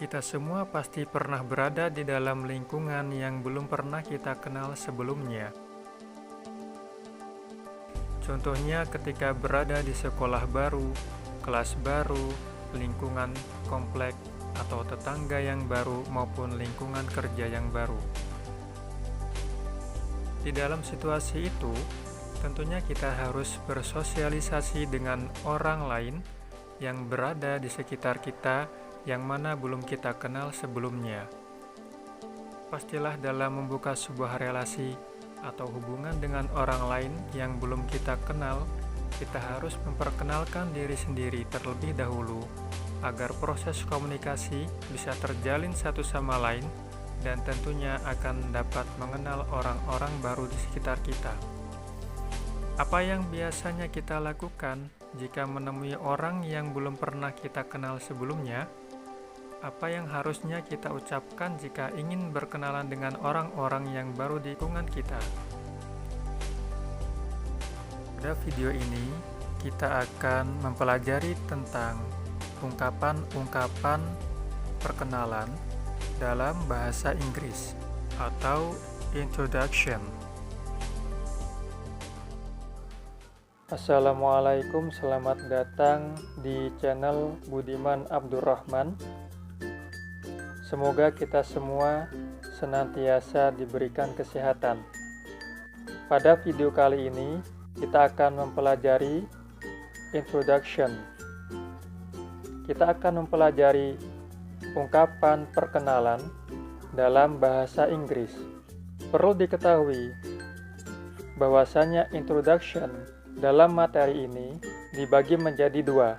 Kita semua pasti pernah berada di dalam lingkungan yang belum pernah kita kenal sebelumnya. Contohnya ketika berada di sekolah baru, kelas baru, lingkungan komplek, atau tetangga yang baru maupun lingkungan kerja yang baru. Di dalam situasi itu, tentunya kita harus bersosialisasi dengan orang lain yang berada di sekitar kita yang mana belum kita kenal sebelumnya. Pastilah dalam membuka sebuah relasi atau hubungan dengan orang lain yang belum kita kenal, kita harus memperkenalkan diri sendiri terlebih dahulu agar proses komunikasi bisa terjalin satu sama lain dan tentunya akan dapat mengenal orang-orang baru di sekitar kita. Apa yang biasanya kita lakukan jika menemui orang yang belum pernah kita kenal sebelumnya? Apa yang harusnya kita ucapkan jika ingin berkenalan dengan orang-orang yang baru di lingkungan kita? Pada video ini, kita akan mempelajari tentang ungkapan-ungkapan perkenalan dalam bahasa Inggris atau introduction. Assalamualaikum, selamat datang di channel Budiman Abdurrahman. Semoga kita semua senantiasa diberikan kesehatan. Pada video kali ini, kita akan mempelajari introduction. Kita akan mempelajari ungkapan perkenalan dalam bahasa Inggris. Perlu diketahui bahwasanya introduction dalam materi ini dibagi menjadi dua.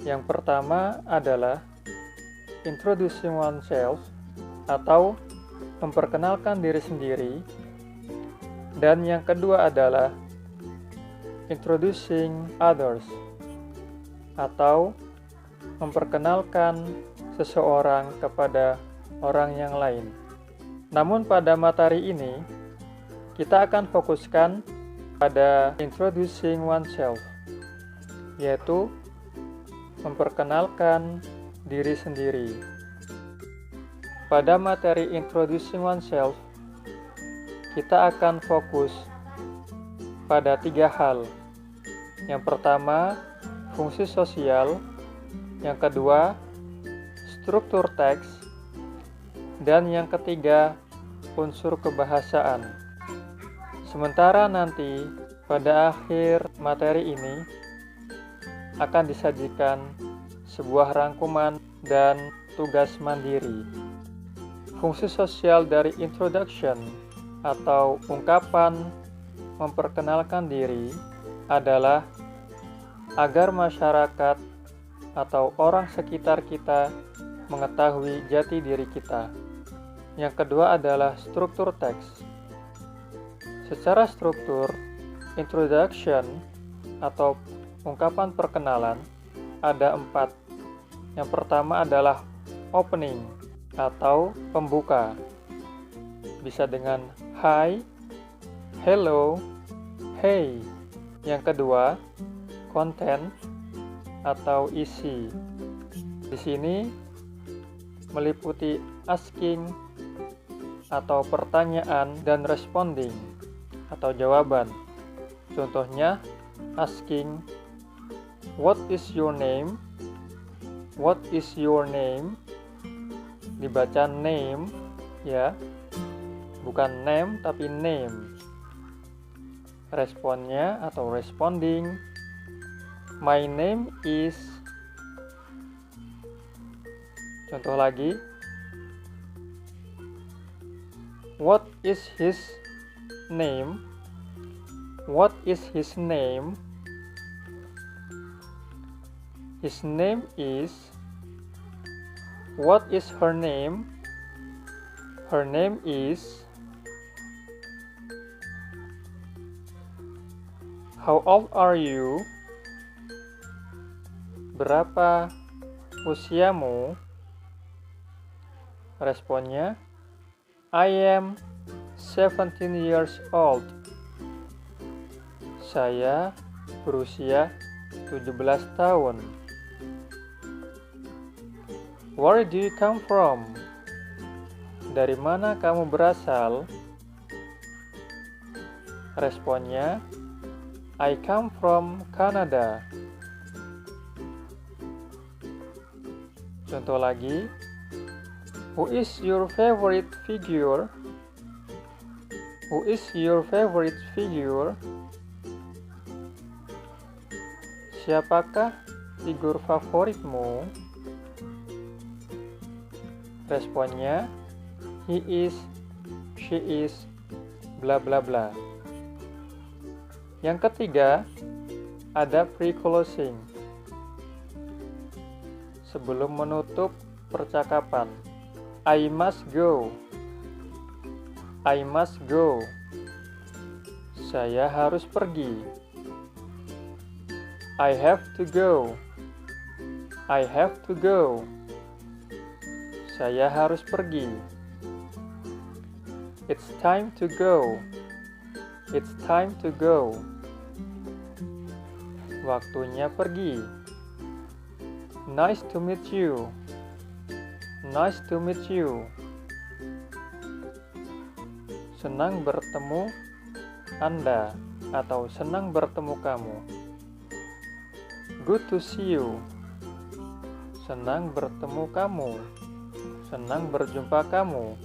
Yang pertama adalah introducing oneself atau memperkenalkan diri sendiri, dan yang kedua adalah introducing others atau memperkenalkan seseorang kepada orang yang lain. Namun pada materi ini kita akan fokuskan pada introducing oneself, yaitu memperkenalkan diri sendiri. Pada materi introducing oneself, kita akan fokus pada 3 hal. Yang pertama, fungsi sosial. Yang kedua, struktur teks. Dan yang ketiga, unsur kebahasaan. Sementara nanti pada akhir materi ini akan disajikan sebuah rangkuman dan tugas mandiri. Fungsi sosial dari introduction atau ungkapan memperkenalkan diri adalah agar masyarakat atau orang sekitar kita mengetahui jati diri kita. Yang kedua adalah struktur teks. Secara struktur, introduction atau ungkapan perkenalan ada 4. Yang pertama adalah opening atau pembuka. Bisa dengan hi, hello, hey. Yang kedua, content atau isi. Di sini meliputi asking atau pertanyaan dan responding atau jawaban. Contohnya, asking, what is your name? What is your name? Dibaca name ya, bukan name tapi name. Responnya atau responding, my name is. Contoh lagi, what is his name? What is his name? His name is. What is her name? Her name is. How old are you? Berapa usiamu? Responnya, I am 17 years old. Saya berusia 17 tahun. Where do you come from? Dari mana kamu berasal? Responnya, I come from Canada. Contoh lagi, who is your favorite figure? Who is your favorite figure? Siapakah figur favoritmu? Responnya, he is, she is, bla bla bla. Yang ketiga, ada pre-closing. Sebelum menutup percakapan, I must go. I must go. Saya harus pergi. I have to go. I have to go. Saya harus pergi. It's time to go. It's time to go. Waktunya pergi. Nice to meet you. Nice to meet you. Senang bertemu Anda atau senang bertemu kamu. Good to see you. Senang bertemu kamu. Senang berjumpa kamu.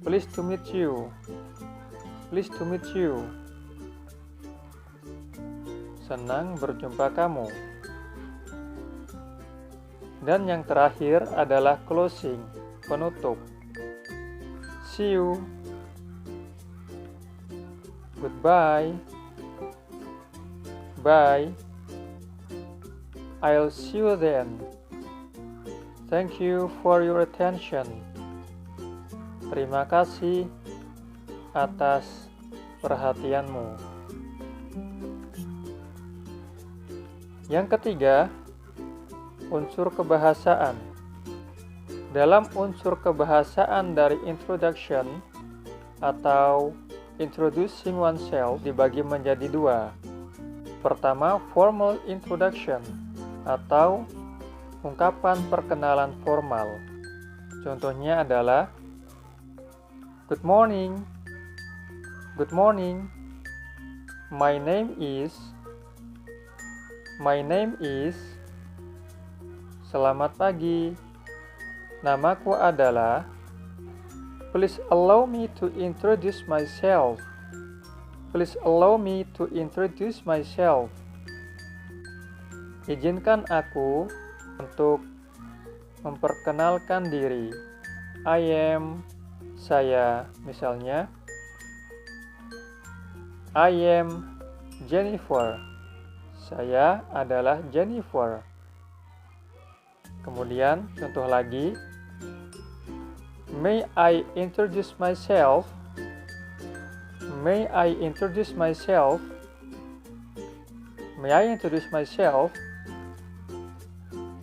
Pleased to meet you. Pleased to meet you. Senang berjumpa kamu. Dan yang terakhir adalah closing, penutup. See you. Goodbye. Bye. I'll see you then. Thank you for your attention. Terima kasih atas perhatianmu. Yang ketiga, unsur kebahasaan. Dalam unsur kebahasaan dari introduction atau introducing oneself dibagi menjadi dua. Pertama, formal introduction atau ungkapan perkenalan formal. Contohnya adalah good morning. Good morning. My name is. Selamat pagi. Namaku adalah. Please allow me to introduce myself. Please allow me to introduce myself. Izinkan aku untuk memperkenalkan diri. I am, saya, misalnya. I am Jennifer. Saya adalah Jennifer. Kemudian contoh lagi. May I introduce myself? May I introduce myself? May I introduce myself?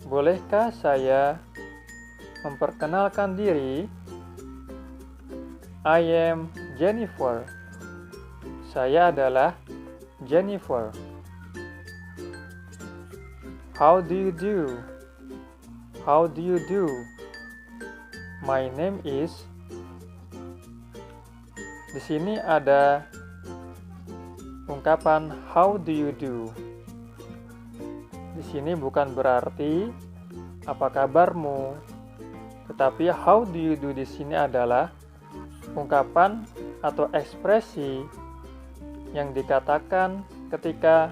Bolehkah saya memperkenalkan diri? I am Jennifer. Saya adalah Jennifer. How do you do? How do you do? My name is. Di sini ada ungkapan how do you do. Di sini bukan berarti apa kabarmu, tetapi how do you do di sini adalah ungkapan atau ekspresi yang dikatakan ketika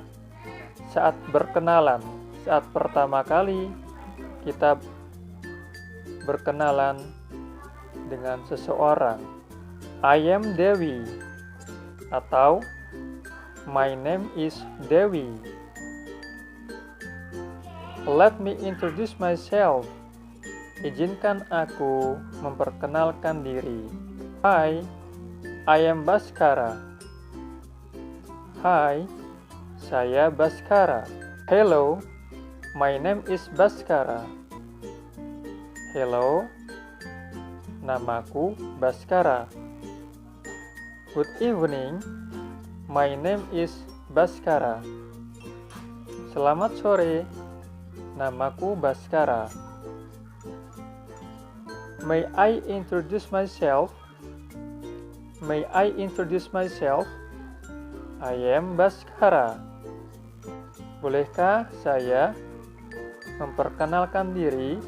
saat berkenalan, saat pertama kali kita berkenalan dengan seseorang. I am Dewi atau my name is Dewi. Let me introduce myself. Izinkan aku memperkenalkan diri. Hi, I am Baskara. Hai, saya Baskara. Hello, my name is Baskara. Hello, namaku Baskara. Good evening, my name is Baskara. Selamat sore, namaku Baskara. May I introduce myself? May I introduce myself? I am Baskara. Bolehkah saya memperkenalkan diri?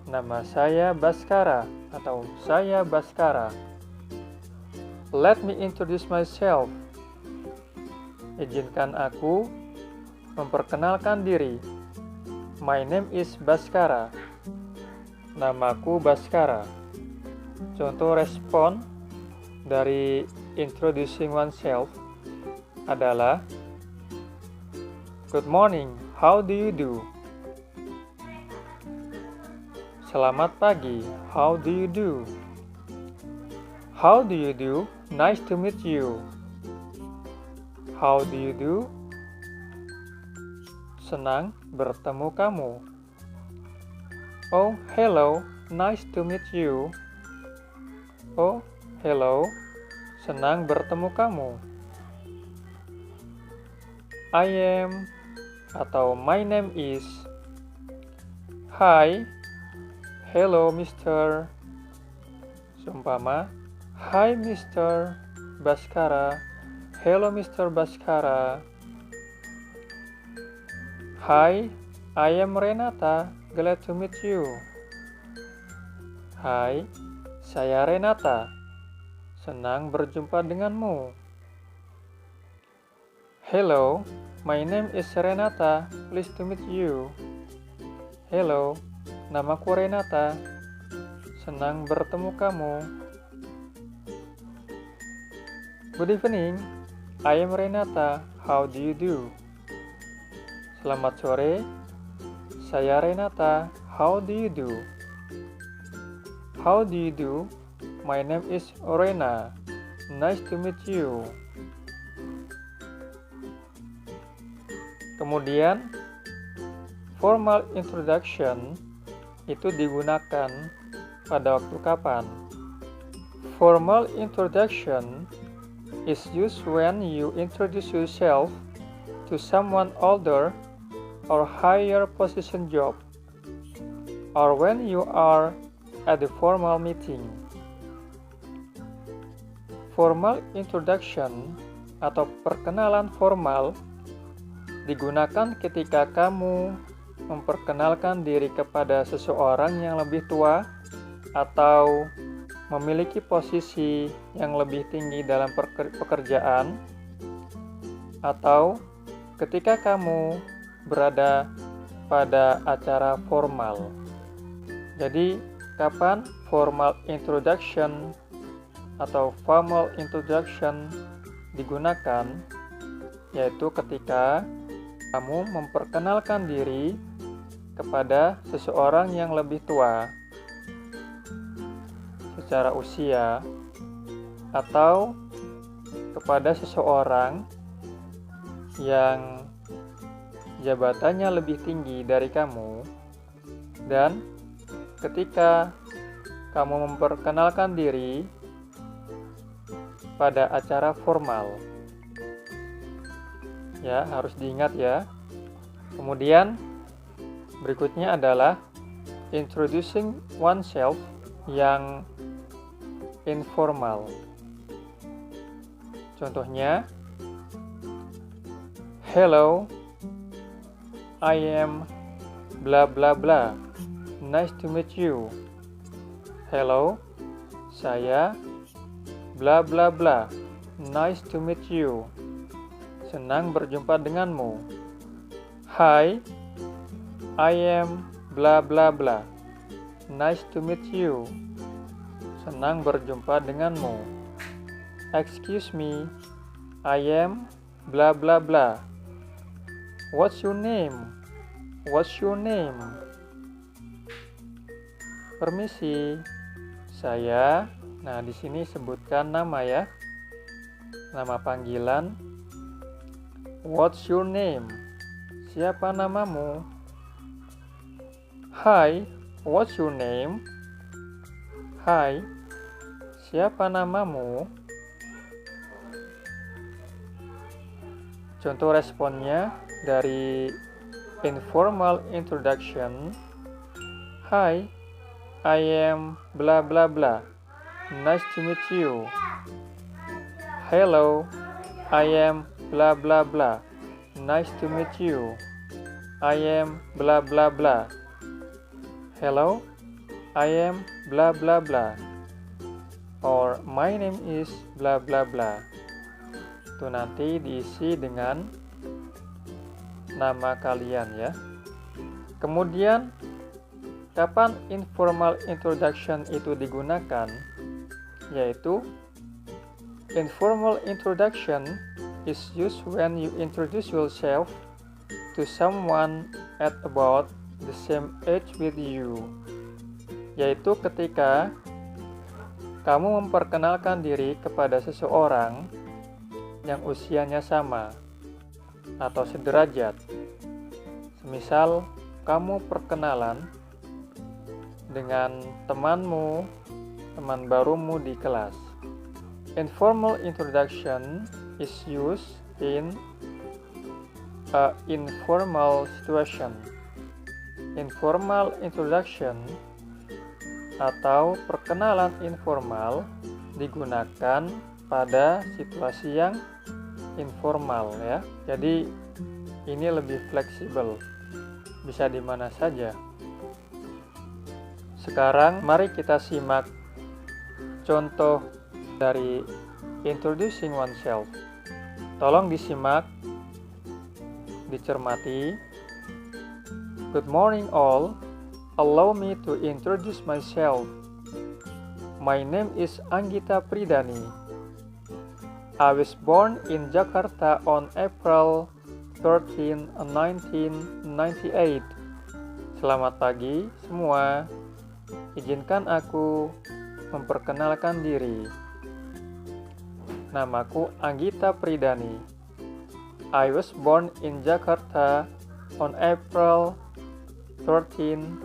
Nama saya Baskara atau saya Baskara. Let me introduce myself. Izinkan aku memperkenalkan diri. My name is Baskara. Namaku Baskara. Contoh respon dari introducing oneself adalah Good morning, how do you do? Selamat pagi, how do you do? How do you do? Nice to meet you. How do you do? Senang bertemu kamu. Oh, hello, nice to meet you. Oh, hello, senang bertemu kamu. I am atau my name is. Hi, hello Mr. Seumpama, hi Mr. Baskara. Hello Mr. Baskara. Hi, I am Renata. Glad to meet you. Hai, saya Renata. Senang berjumpa denganmu. Hello, my name is Renata. Pleased to meet you. Hello, namaku Renata. Senang bertemu kamu. Good evening, I am Renata. How do you do? Selamat sore, saya Renata. How do you do? How do you do? My name is Rena. Nice to meet you. Kemudian, formal introduction itu digunakan pada waktu kapan? Formal introduction is used when you introduce yourself to someone older or higher position job, or when you are at a formal meeting. Formal introduction atau perkenalan formal digunakan ketika kamu memperkenalkan diri kepada seseorang yang lebih tua atau memiliki posisi yang lebih tinggi dalam pekerjaan, atau ketika kamu berada pada acara formal. Jadi, kapan formal introduction atau formal introduction digunakan? Yaitu ketika kamu memperkenalkan diri kepada seseorang yang lebih tua secara usia, atau kepada seseorang yang jabatannya lebih tinggi dari kamu, dan ketika kamu memperkenalkan diri pada acara formal. Ya, harus diingat ya. Kemudian berikutnya adalah introducing oneself yang informal. Contohnya, hello, I am bla bla bla. Nice to meet you. Hello, saya bla bla bla. Nice to meet you. Senang berjumpa denganmu. Hi, I am bla bla bla. Nice to meet you. Senang berjumpa denganmu. Excuse me, I am bla bla bla. What's your name? What's your name? Permisi, saya. Nah, di sini sebutkan nama ya. Nama panggilan. What's your name? Siapa namamu? Hi, what's your name? Hai, siapa namamu? Contoh responnya dari informal introduction. Hi, I am blah blah blah. Nice to meet you. Hello, I am blah blah blah. Nice to meet you. I am blah blah blah. Hello, I am blah blah blah. Or my name is blah blah blah. Itu nanti diisi dengan nama kalian ya. Kemudian kapan informal introduction itu digunakan? Yaitu informal introduction is used when you introduce yourself to someone at about the same age with you. Yaitu ketika kamu memperkenalkan diri kepada seseorang yang usianya sama atau sederajat. Semisal kamu perkenalan dengan temanmu, teman barumu di kelas. Informal introduction is used in a informal situation. Informal introduction atau perkenalan informal digunakan pada situasi yang informal ya. Jadi ini lebih fleksibel, bisa di mana saja. Sekarang mari kita simak contoh dari introducing oneself. Tolong disimak, dicermati. Good morning all. Allow me to introduce myself. My name is Anggita Pridani. I was born in Jakarta on April 13, 1998. Selamat pagi semua. Izinkan aku memperkenalkan diri. Namaku Anggita Pridani. I was born in Jakarta on April 13,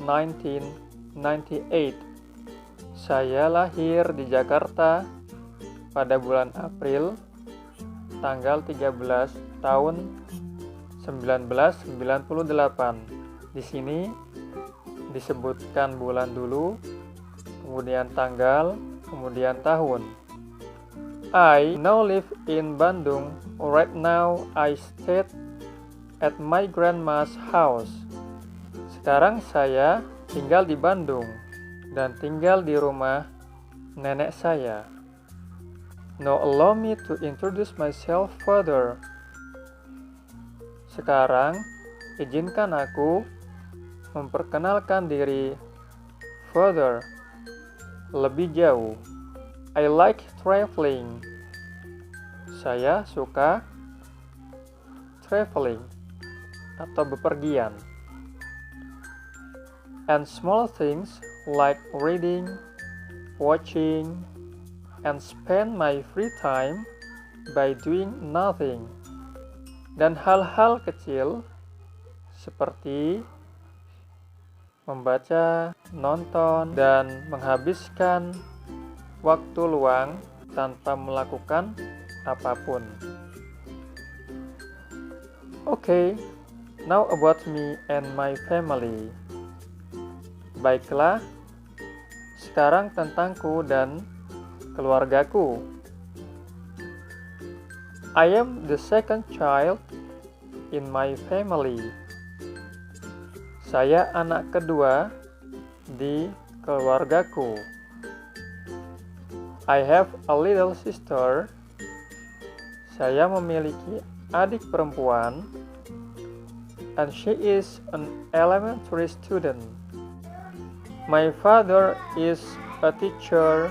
1998. Saya lahir di Jakarta pada bulan April tanggal 13 tahun 1998. Di sini disebutkan bulan dulu, kemudian tanggal, kemudian tahun. I now live in Bandung. Right now I stay at my grandma's house. Sekarang saya tinggal di Bandung dan tinggal di rumah nenek saya. Now allow me to introduce myself further. Sekarang izinkan aku memperkenalkan diri further, lebih jauh. I like traveling. Saya suka traveling atau bepergian. And small things like reading, watching, and spend my free time by doing nothing. Dan hal-hal kecil seperti membaca, nonton, dan menghabiskan waktu luang tanpa melakukan apapun. Okay, now about me and my family. Baiklah, sekarang tentangku dan keluargaku. I am the second child in my family. Saya anak kedua di keluargaku. I have a little sister. Saya memiliki adik perempuan. And she is an elementary student. My father is a teacher.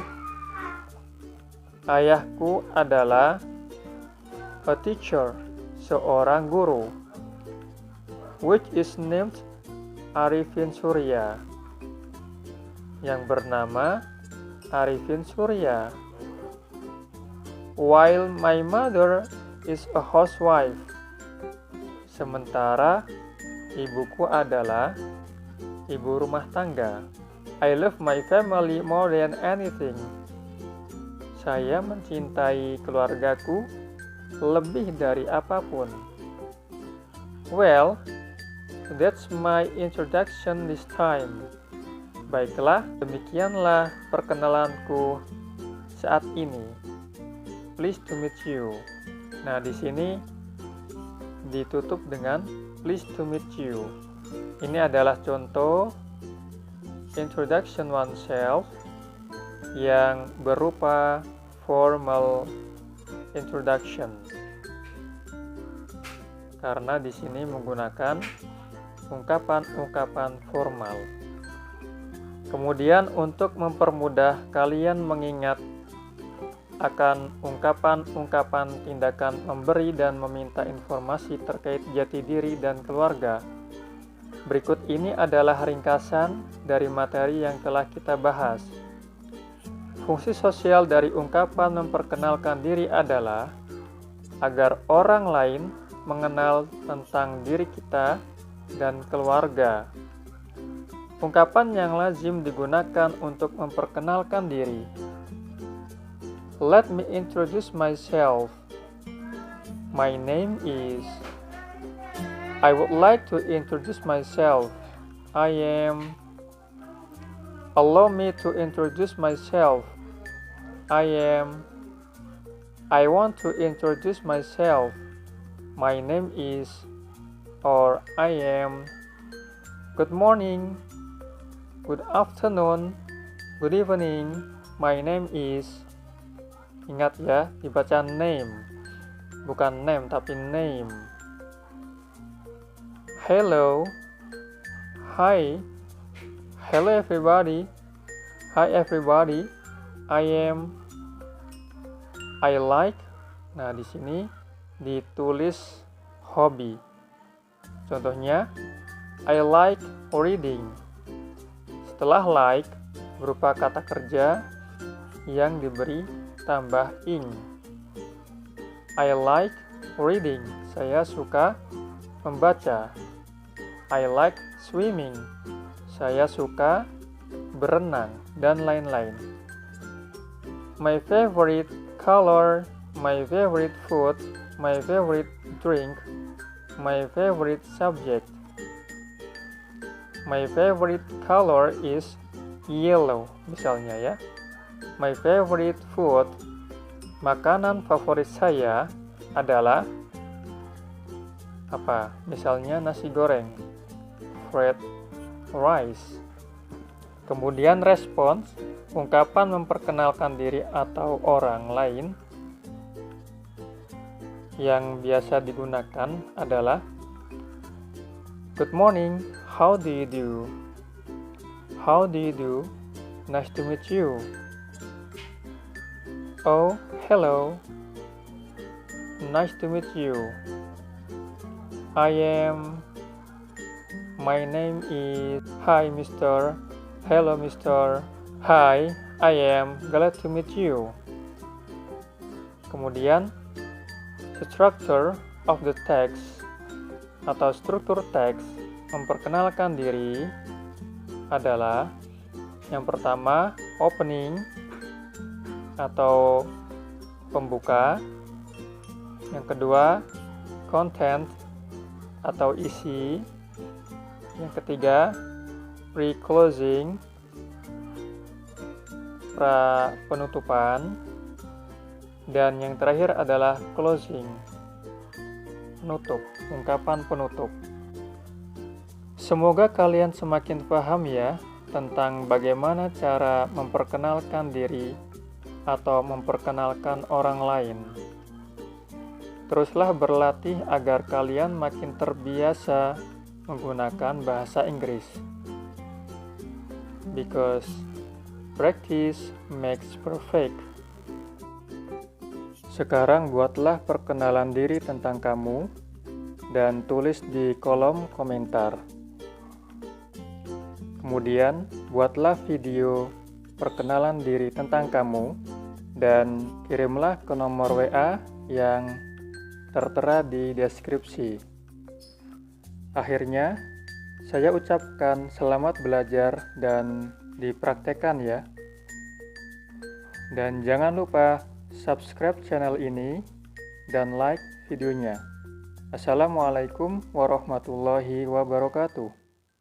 Ayahku adalah a teacher, seorang guru, which is named Arifin Surya, yang bernama Arifin Surya. While my mother is a housewife. Sementara ibuku adalah ibu rumah tangga. I love my family more than anything. Saya mencintai keluargaku lebih dari apapun. Well, that's my introduction this time. Baiklah, demikianlah perkenalanku saat ini. Pleased to meet you. Nah, di sini ditutup dengan pleased to meet you. Ini adalah contoh introduction oneself yang berupa formal introduction. Karena di sini menggunakan ungkapan-ungkapan formal. Kemudian untuk mempermudah kalian mengingat akan ungkapan-ungkapan tindakan memberi dan meminta informasi terkait jati diri dan keluarga, berikut ini adalah ringkasan dari materi yang telah kita bahas. Fungsi sosial dari ungkapan memperkenalkan diri adalah agar orang lain mengenal tentang diri kita dan keluarga. Ungkapan yang lazim digunakan untuk memperkenalkan diri. Let me introduce myself. My name is. I would like to introduce myself. I am. Allow me to introduce myself. I am. I want to introduce myself. My name is. Or I am. Good morning. Good afternoon, good evening, my name is. Ingat ya, dibaca name, bukan name tapi name. Hello, hi, hello everybody, hi everybody, I am. I like. Nah, di sini ditulis hobi. Contohnya, I like reading. Setelah like berupa kata kerja yang diberi tambah ing. I like reading. Saya suka membaca. I like swimming. Saya suka berenang dan lain-lain. My favorite color, my favorite food, my favorite drink, my favorite subject. My favorite color is yellow, misalnya ya. My favorite food, makanan favorit saya adalah apa? Misalnya nasi goreng, fried rice. Kemudian respons, ungkapan memperkenalkan diri atau orang lain yang biasa digunakan adalah good morning. How do you do? How do you do? Nice to meet you. Oh, hello. Nice to meet you. I am. My name is. Hi, Mr. Hello, Mr. Hi, I am. Glad to meet you. Kemudian, structure of the text atau struktur teks memperkenalkan diri adalah yang pertama opening atau pembuka, yang kedua content atau isi, yang ketiga pre-closing pra penutupan, dan yang terakhir adalah closing penutup, ungkapan penutup. Semoga kalian semakin paham ya tentang bagaimana cara memperkenalkan diri atau memperkenalkan orang lain. Teruslah berlatih agar kalian makin terbiasa menggunakan bahasa Inggris. Because practice makes perfect. Sekarang buatlah perkenalan diri tentang kamu dan tulis di kolom komentar. Kemudian, buatlah video perkenalan diri tentang kamu dan kirimlah ke nomor WA yang tertera di deskripsi. Akhirnya, saya ucapkan selamat belajar dan dipraktekkan ya. Dan jangan lupa subscribe channel ini dan like videonya. Assalamualaikum warahmatullahi wabarakatuh.